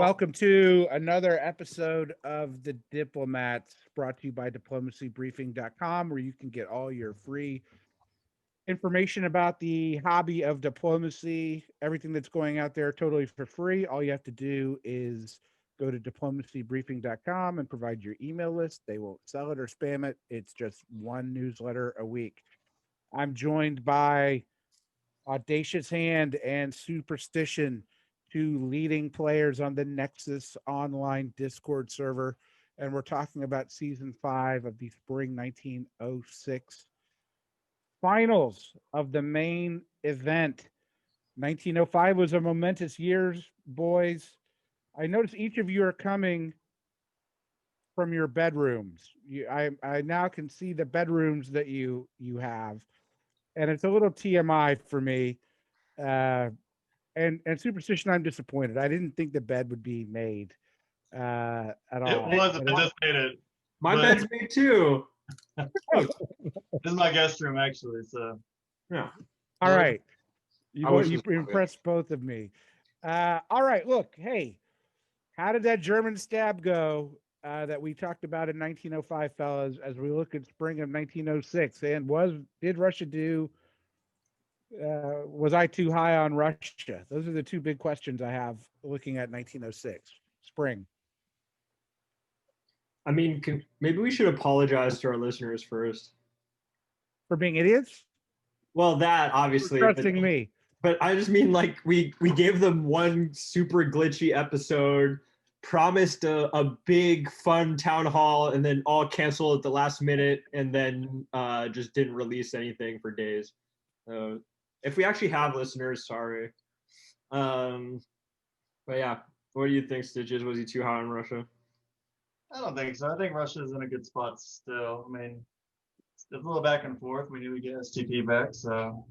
Welcome to another episode of The Diplomats, brought to you by diplomacybriefing.com, where you can get all your free information about the hobby of diplomacy, everything that's going out there totally for free. All you have to do is go to diplomacybriefing.com and provide your email list. They won't sell it or spam it. It's just one newsletter a week. I'm joined by Audacious Hand and Superstition, two leading players on the Nexus online Discord server. And we're talking about season 5 of the spring 1906 finals of the main event. 1905 was a momentous year, boys. I notice each of you are coming from your bedrooms. I now can see the bedrooms that you have, and it's a little TMI for me. And Superstition, I'm disappointed. I didn't think the bed would be made at all. It wasn't. I just made it. My bed's made too. This is my guest room, actually. So, yeah. All right. You impressed both of me. All right. Look, hey, how did that German stab go that we talked about in 1905, fellas, as we look at spring of 1906? And did Russia do? Was I too high on Russia? Those are the two big questions I have looking at 1906 spring. I mean, maybe we should apologize to our listeners first for being idiots. Well, that obviously for trusting me, but I just mean like we gave them one super glitchy episode, promised a big fun town hall, and then all canceled at the last minute, and then just didn't release anything for days. If we actually have listeners, sorry. But yeah, what do you think, Stitches? Was he too high on Russia? I don't think so. I think Russia's in a good spot still. I mean, it's a little back and forth. We knew we'd get STP back, so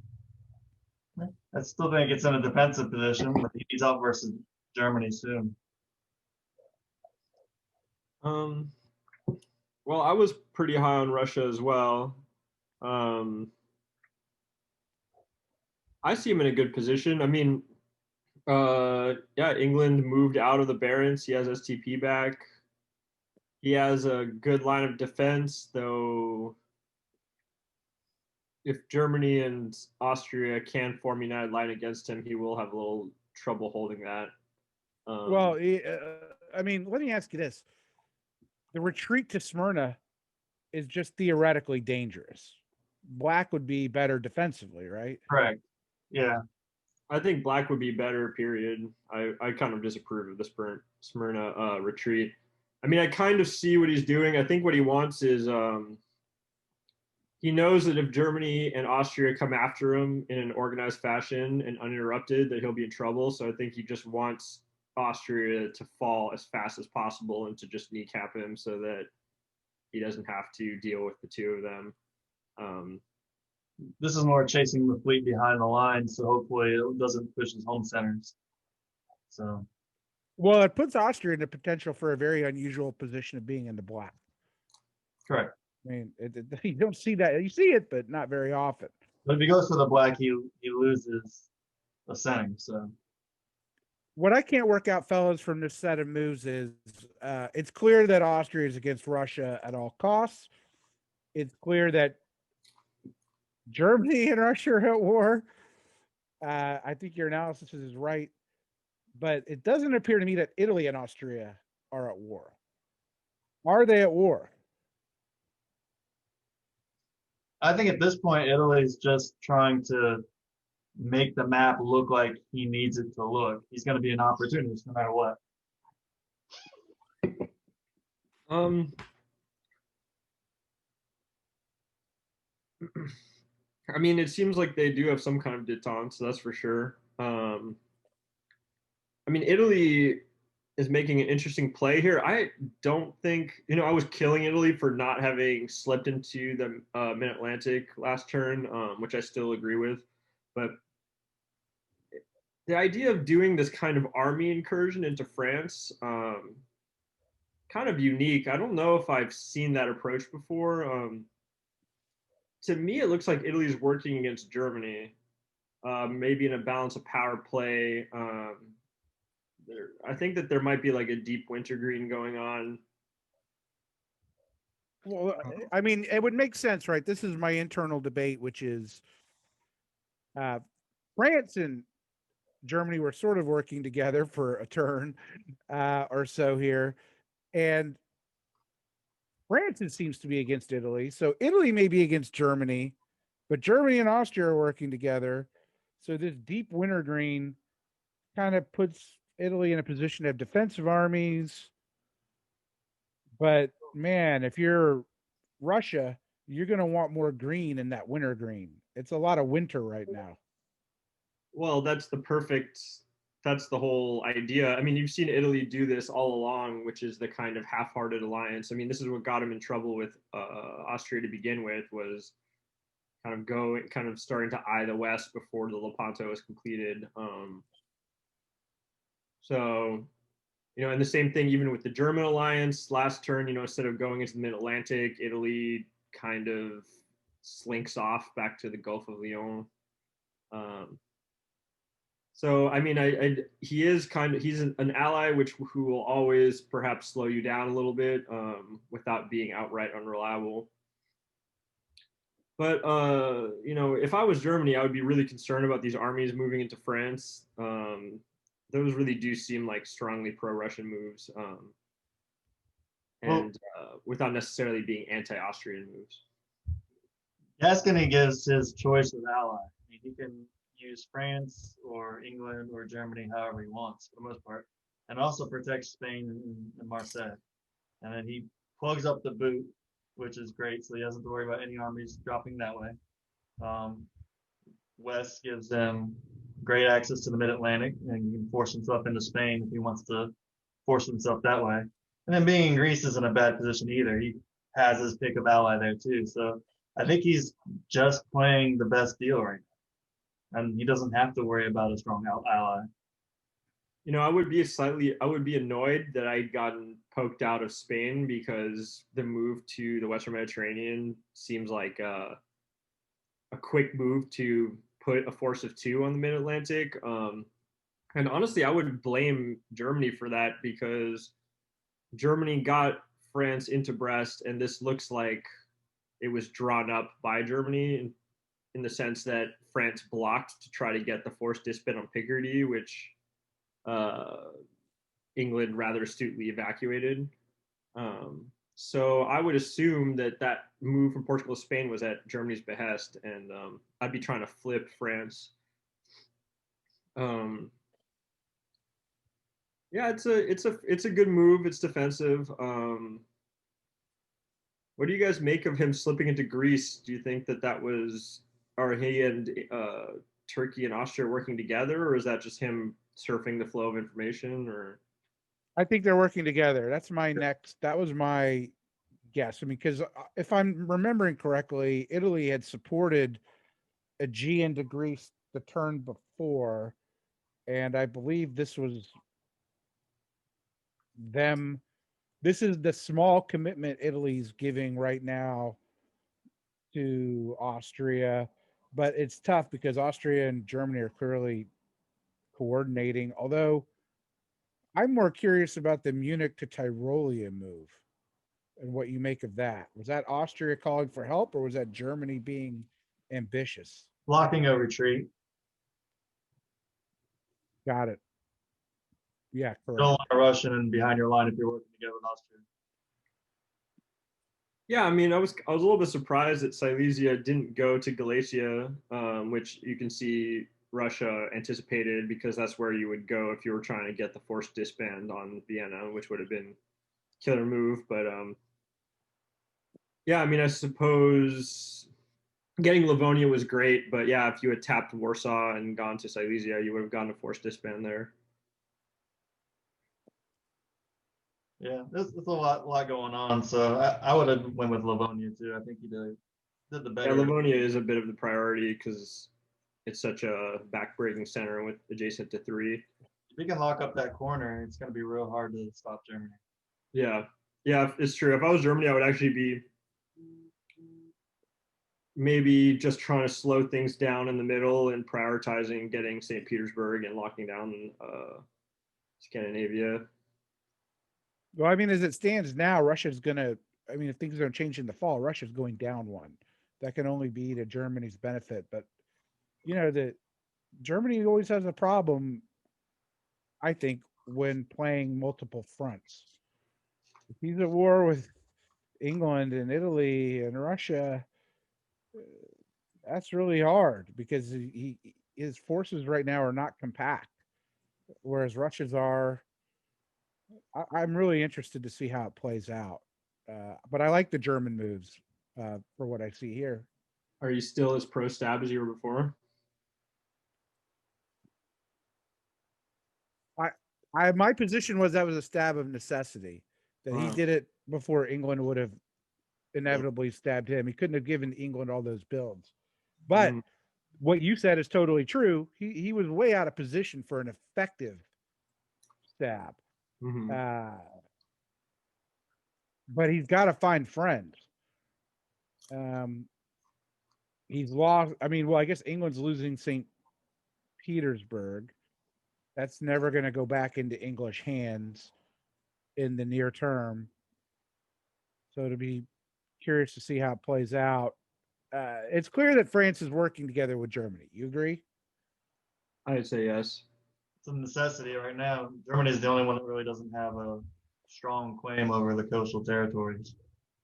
I still think it's in a defensive position, but he's out versus Germany soon. Well, I was pretty high on Russia as well. I see him in a good position. I mean, yeah, England moved out of the Barents. He has STP back. He has a good line of defense, though. If Germany and Austria can form a united line against him, he will have a little trouble holding that. Well, I mean, let me ask you this. The retreat to Smyrna is just theoretically dangerous. Black would be better defensively, right? Correct. Yeah. I think Black would be better, period. I kind of disapprove of the Smyrna retreat. I mean, I kind of see what he's doing. I think what he wants is he knows that if Germany and Austria come after him in an organized fashion and uninterrupted, that he'll be in trouble. So I think he just wants Austria to fall as fast as possible and to just kneecap him so that he doesn't have to deal with the two of them. This is more chasing the fleet behind the line, so hopefully it doesn't push his home centers. So, well, it puts Austria in the potential for a very unusual position of being in the black. Correct. I mean, you don't see that. You see it, but not very often. But if he goes for the black, he loses the center. So, what I can't work out, fellas, from this set of moves is it's clear that Austria is against Russia at all costs. It's clear that Germany and Russia are at war. I think your analysis is right, but it doesn't appear to me that Italy and Austria are at war. Are they at war? I think at this point, Italy's just trying to make the map look like he needs it to look. He's going to be an opportunist no matter what. I mean, it seems like they do have some kind of détente, so that's for sure. I mean, Italy is making an interesting play here. I don't think, I was killing Italy for not having slipped into the mid-Atlantic last turn, which I still agree with. But the idea of doing this kind of army incursion into France, kind of unique. I don't know if I've seen that approach before. To me, it looks like Italy's working against Germany, maybe in a balance of power play. I think that there might be like a deep wintergreen going on. Well, I mean, it would make sense, right? This is my internal debate, which is uh, France and Germany were sort of working together for a turn or so here, and France it seems to be against Italy. So Italy may be against Germany, but Germany and Austria are working together. So this deep wintergreen kind of puts Italy in a position to have defensive armies. But man, if you're Russia, you're going to want more green in that wintergreen. It's a lot of winter right now. Well, that's the whole idea. I mean, you've seen Italy do this all along, which is the kind of half-hearted alliance. I mean, this is what got him in trouble with Austria to begin with, was kind of starting to eye the West before the Lepanto was completed. So, and the same thing even with the German alliance last turn, instead of going into the mid-Atlantic, Italy kind of slinks off back to the Gulf of Lyon. So I mean, he's an ally who will always perhaps slow you down a little bit without being outright unreliable. But if I was Germany, I would be really concerned about these armies moving into France. Those really do seem like strongly pro-Russian moves, and without necessarily being anti-Austrian moves. Gascony gives his choice of ally. I mean, he can use France or England or Germany however he wants for the most part, and also protects Spain and Marseille. And then he plugs up the boot, which is great, so he doesn't have to worry about any armies dropping that way. West gives them great access to the mid-Atlantic, and he can force himself into Spain if he wants to force himself that way. And then being in Greece isn't a bad position either. He has his pick of ally there too. So I think he's just playing the best deal right now, and he doesn't have to worry about a strong ally. I would be annoyed that I'd gotten poked out of Spain, because the move to the Western Mediterranean seems like a quick move to put a force of 2 on the mid-Atlantic. And honestly, I would blame Germany for that, because Germany got France into Brest, and this looks like it was drawn up by Germany in the sense that France blocked to try to get the forced disband on Picardy, which England rather astutely evacuated. So I would assume that move from Portugal to Spain was at Germany's behest, and I'd be trying to flip France. Yeah, it's a good move. It's defensive. What do you guys make of him slipping into Greece? Do you think that was, are he and Turkey and Austria working together, or is that just him surfing the flow of information? Or I think they're working together. That was my guess. I mean, because if I'm remembering correctly, Italy had supported Aegean to Greece the turn before, and I believe this was them. This is the small commitment Italy's giving right now to Austria, but it's tough because Austria and Germany are clearly coordinating. Although I'm more curious about the Munich to Tyrolia move and what you make of that. Was that Austria calling for help, or was that Germany being ambitious? Blocking a retreat. Got it. Yeah, You correct. don't want to rush in behind your line if you're working together with Austria. yeah, I mean, I was a little bit surprised that Silesia didn't go to Galicia, which you can see Russia anticipated, because that's where you would go if you were trying to get the forced disband on Vienna, which would have been a killer move. But yeah, I mean, I suppose getting Livonia was great, but yeah, if you had tapped Warsaw and gone to Silesia, you would have gotten a forced disband there. Yeah, there's a lot going on. So I would have went with Livonia too. I think he did the Yeah, better. Livonia is a bit of the priority because it's such a backbreaking center with adjacent to 3. If he can lock up that corner, it's going to be real hard to stop Germany. Yeah, yeah, it's true. If I was Germany, I would actually be maybe just trying to slow things down in the middle and prioritizing getting St. Petersburg and locking down Scandinavia. Well, I mean, as it stands now, Russia's gonna. I mean, if things don't change in the fall, Russia's going down one. That can only be to Germany's benefit. But that Germany always has a problem, I think, when playing multiple fronts. If he's at war with England and Italy and Russia, that's really hard because his forces right now are not compact, whereas Russia's are. I'm really interested to see how it plays out, but I like the German moves for what I see here. Are you still as pro stab as you were before? My position was that was a stab of necessity, that he did it before England would have inevitably stabbed him. He couldn't have given England all those builds. But what you said is totally true. He was way out of position for an effective stab. But he's got to find friends. He's lost. I mean, well, I guess England's losing St. Petersburg. That's never going to go back into English hands in the near term. So to be curious to see how it plays out. It's clear that France is working together with Germany. You agree? I'd say yes. It's a necessity right now. Germany is the only one that really doesn't have a strong claim over the coastal territories.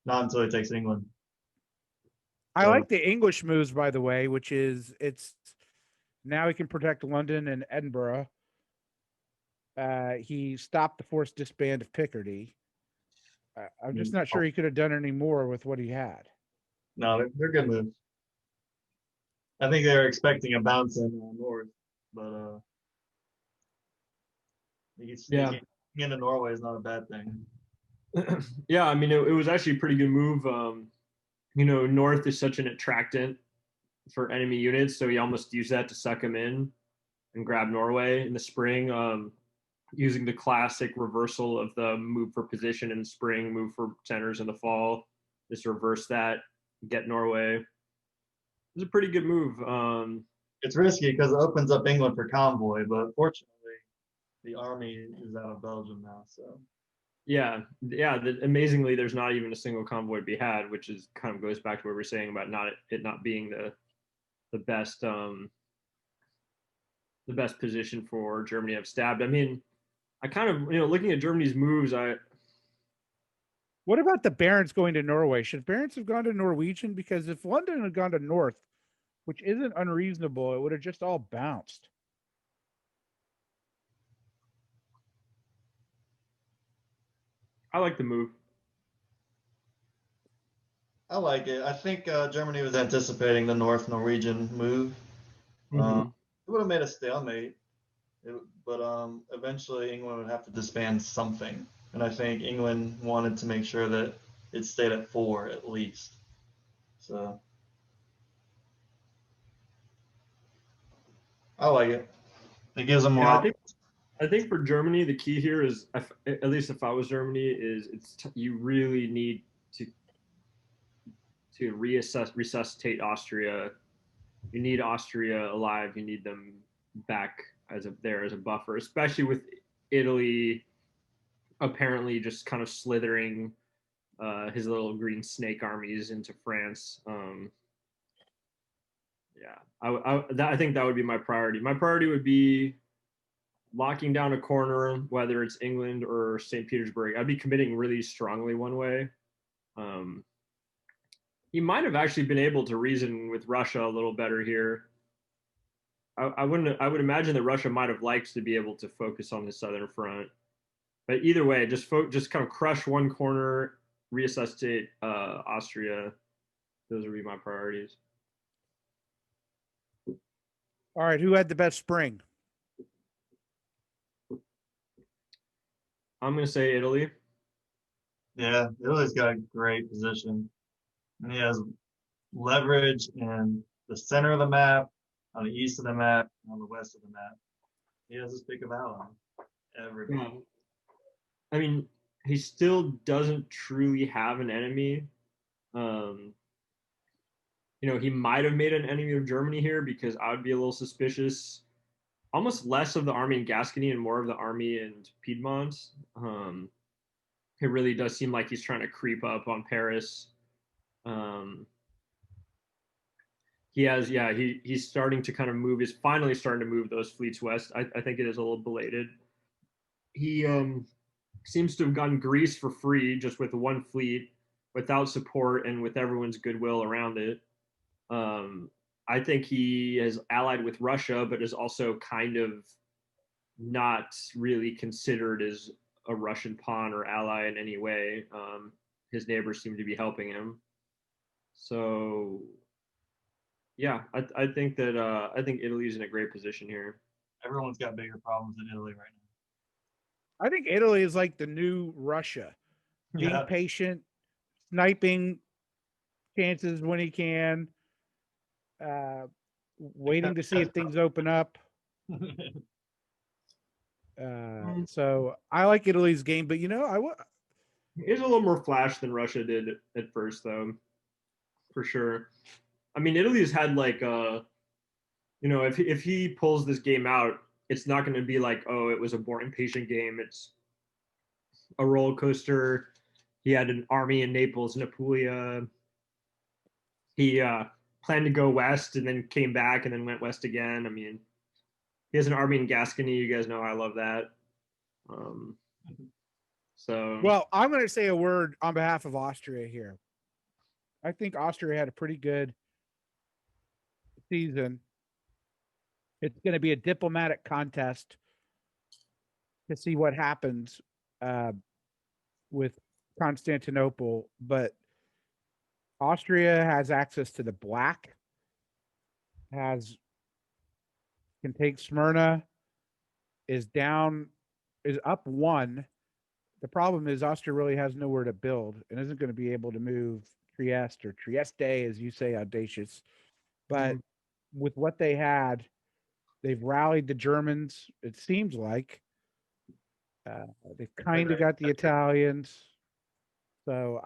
Not until he takes England. I like the English moves, by the way, which is it's now he can protect London and Edinburgh. He stopped the forced disband of Picardy. I'm just not sure he could have done any more with what he had. No, they're good moves. I think they were expecting a bounce in north, but into Norway is not a bad thing. Yeah, I mean, it was actually a pretty good move. North is such an attractant for enemy units, so he almost used that to suck them in and grab Norway in the spring, using the classic reversal of the move for position in the spring, move for centers in the fall. Just reverse that, get Norway. It was a pretty good move. It's risky because it opens up England for convoy, but fortunately, the army is out of Belgium now. So yeah. Amazingly, there's not even a single convoy to be had, which is kind of goes back to what we were saying about it not being the best position for Germany to have stabbed. I mean, I kind of looking at Germany's moves, What about the Barons going to Norway? Should Barons have gone to Norwegian? Because if London had gone to North, which isn't unreasonable, it would have just all bounced. I like the move. I like it. I think Germany was anticipating the North Norwegian move. It would have made a stalemate, but eventually England would have to disband something. And I think England wanted to make sure that it stayed at 4 at least. So I like it. It gives them more. I think for Germany, the key here is, at least if I was Germany, is you really need to resuscitate Austria. You need Austria alive. You need them back as a buffer, especially with Italy apparently just kind of slithering his little green snake armies into France. I think that would be my priority. My priority would be locking down a corner, whether it's England or St. Petersburg. I'd be committing really strongly one way. He might have actually been able to reason with Russia a little better here. I would imagine that Russia might have liked to be able to focus on the southern front. But either way, just kind of crush one corner, resuscitate Austria. Those would be my priorities. All right, who had the best spring? I'm going to say Italy. Yeah, Italy's got a great position. And he has leverage in the center of the map, on the east of the map, and on the west of the map. He has a pick of ally. Everybody. Yeah. I mean, he still doesn't truly have an enemy. He might have made an enemy of Germany here because I would be a little suspicious. almost less of the army in Gascony and more of the army in Piedmont. It really does seem like he's trying to creep up on Paris. Um, he has, yeah, he's starting to kind of move. He's finally starting to move those fleets west. I think it is a little belated. He seems to have gotten Greece for free just with one fleet, without support and with everyone's goodwill around it. Um, I think he has allied with Russia, but is also kind of not really considered as a Russian pawn or ally in any way. His neighbors seem to be helping him. So yeah, I think that I think Italy's in a great position here. Everyone's got bigger problems in Italy right I think Italy is like the new Russia, now. being Yeah. patient, sniping chances when he can, uh, waiting to see if things open up. So I like Italy's game, but He's a little more flash than Russia did at first, though, for sure. I mean, Italy's had like if he pulls this game out, it's not going to be like, oh, it was a boring patient game. It's a roller coaster. He had an army in Naples and Apulia. He planned to go west and then came back and then went west again. I mean, he has an army in Gascony. You guys know I love that. Um, so well, I'm going to say a word on behalf of Austria here. I think Austria had a pretty good season. It's going to be a diplomatic contest to see what happens uh, with Constantinople, but Austria has access to the Black, has can take Smyrna, is up one. The problem is Austria really has nowhere to build and isn't going to be able to move Trieste or Trieste, as you say, audacious. But with what they had, they've rallied the Germans. It seems like they've kind of got the Italians. So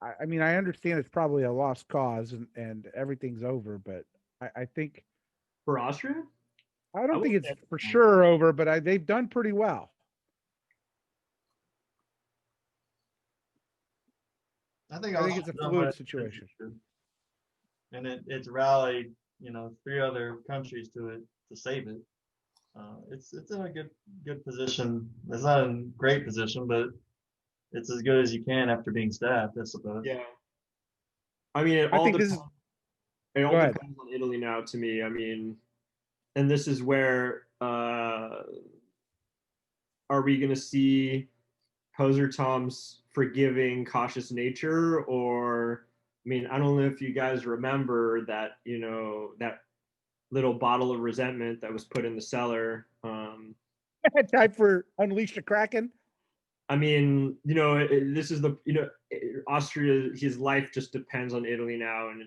I mean, I understand it's probably a lost cause and everything's over, but I think for Austria, I don't I think would it's say for sure over, but they've done pretty well. I think It's a fluid situation. And it's rallied, three other countries to it to save it. It's in a good position. It's not in great position, but it's as good as you can after being stabbed, I suppose. yeah. I mean, I think this is. it all Go ahead. depends on Italy now. To me, I mean, and this is where are we going to see Poser Tom's forgiving, cautious nature, or I mean, I don't know if you guys remember that that little bottle of resentment that was put in the cellar. Time for Unleash the Kraken. I mean, this is Austria. His life just depends on Italy now, and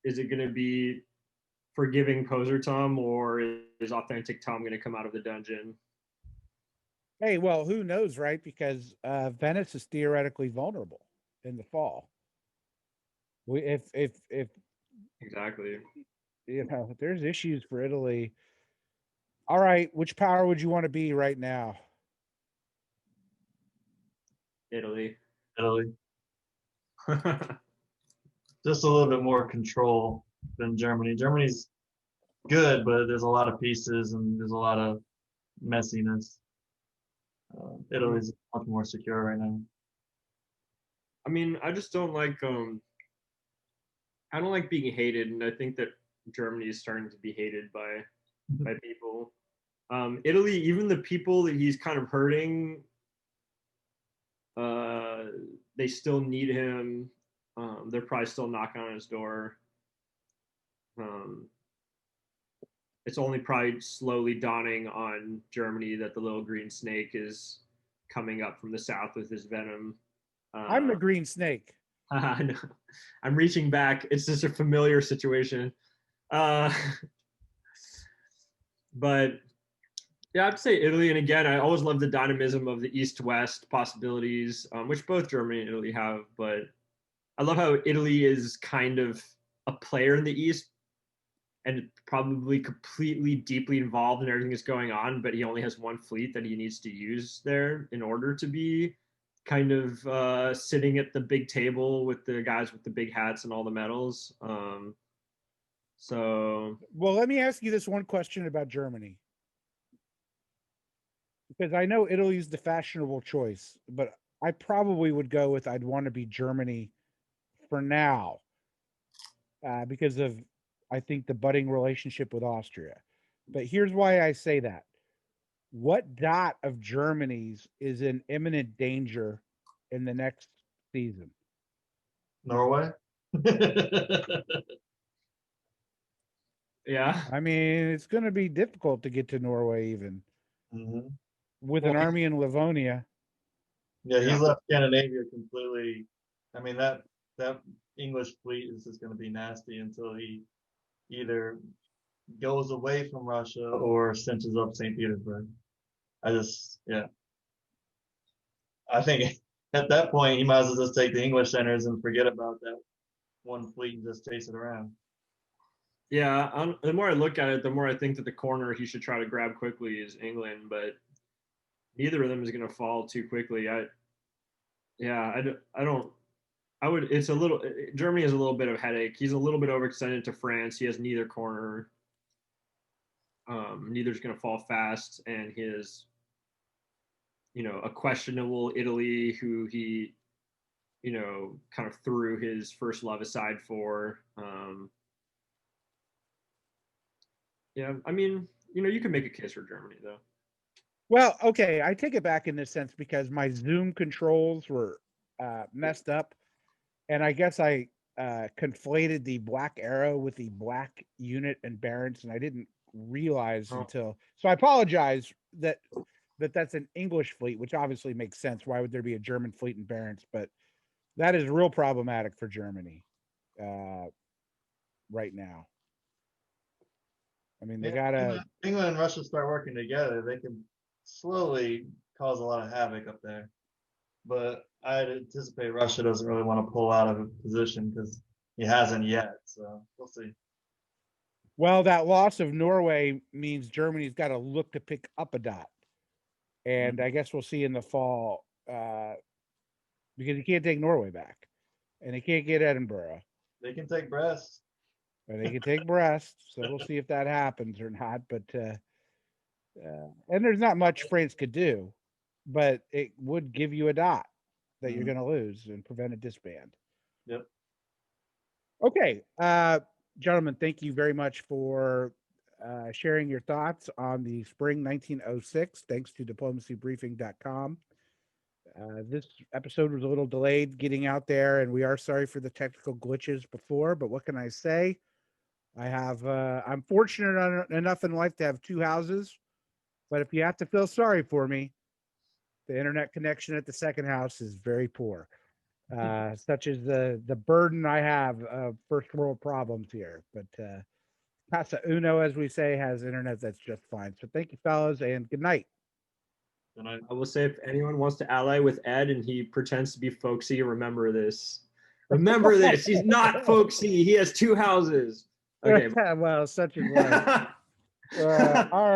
is it going to be forgiving Poser Tom, or is authentic Tom going to come out of the dungeon? Hey, well, who knows, right? Because Venice is theoretically vulnerable in the fall. If Exactly. if there's issues for Italy. All right, which power would you want to be right now? Italy. Italy. Just a little bit more control than Germany. Germany's good, but there's a lot of pieces and there's a lot of messiness. Italy's much more secure right now. I mean, I just don't like I don't like being hated, and I think that Germany is starting to be hated by people. Italy, even the people that he's kind of hurting, they still need him. They're probably still knocking on his door. Um, it's only probably slowly dawning on Germany that the little green snake is coming up from the south with his venom. I'm the green snake. I'm reaching back. It's just a familiar situation. But yeah, I'd say Italy. And again, I always love the dynamism of the East-West possibilities, which both Germany and Italy have. But I love how Italy is kind of a player in the East, and probably completely deeply involved in everything that's going on, but he only has one fleet that he needs to use there in order to be kind of sitting at the big table with the guys with the big hats and all the medals. So Well, let me ask you this one question about Germany, because I know Italy's the fashionable choice, but I probably would go with I'd want to be Germany for now, because of I think the budding relationship with Austria. But here's why I say that. What dot of Germany's is in imminent danger in the next season? Norway. yeah. I mean, it's going to be difficult to get to Norway, even Mhm. with Well, an army in Livonia. Yeah, he's Yeah. left Scandinavia completely. I mean, that English fleet is just going to be nasty until he either goes away from Russia or cinches up St. Petersburg. Yeah, I think at that point he might as well just take the English centers and forget about that one fleet and just chase it around. Yeah, the more I look at it, the more I think that the corner he should try to grab quickly is England, but neither of them is going to fall too quickly. I don't. I would. It's a little. Germany has a little bit of headache. He's a little bit overextended to France. He has neither corner. Neither's going to fall fast, and he is, a questionable Italy who he, kind of threw his first love aside for. Yeah, I mean, you can make a case for Germany though. Well, okay, I take it back in this sense because my Zoom controls were messed up, and I guess I conflated the black arrow with the black unit and Barents, and I didn't realize Oh. until. So I apologize that that's an English fleet, which obviously makes sense. Why would there be a German fleet in Barents? But that is real problematic for Germany right now. I mean, they Yeah, gotta. England and Russia start working together, they can slowly cause a lot of havoc up there. But I'd anticipate Russia doesn't really want to pull out of a position because he hasn't yet. So we'll see. Well, that loss of Norway means Germany's got to look to pick up a dot, and I guess we'll see in the fall because you can't take Norway back, and they can't get Edinburgh, They can take Brest. and they can take Brest. So we'll see if that happens or not. But and there's not much France could do, but it would give you a dot that you're going to lose and prevent a disband. Yep. Okay, gentlemen, thank you very much for sharing your thoughts on the spring 1906. Thanks to diplomacybriefing.com. This episode was a little delayed getting out there, and we are sorry for the technical glitches before, but what can I say? I'm fortunate enough in life to have two houses, but if you have to feel sorry for me, the internet connection at the second house is very poor. Such as the burden I have of first world problems here. But Casa Uno, as we say, has internet that's just fine. So thank you, fellas, and good night. And I I will say, if anyone wants to ally with Ed and he pretends to be folksy, remember this. Remember this. He's not folksy. He has two houses. Okay. Well, such is life. All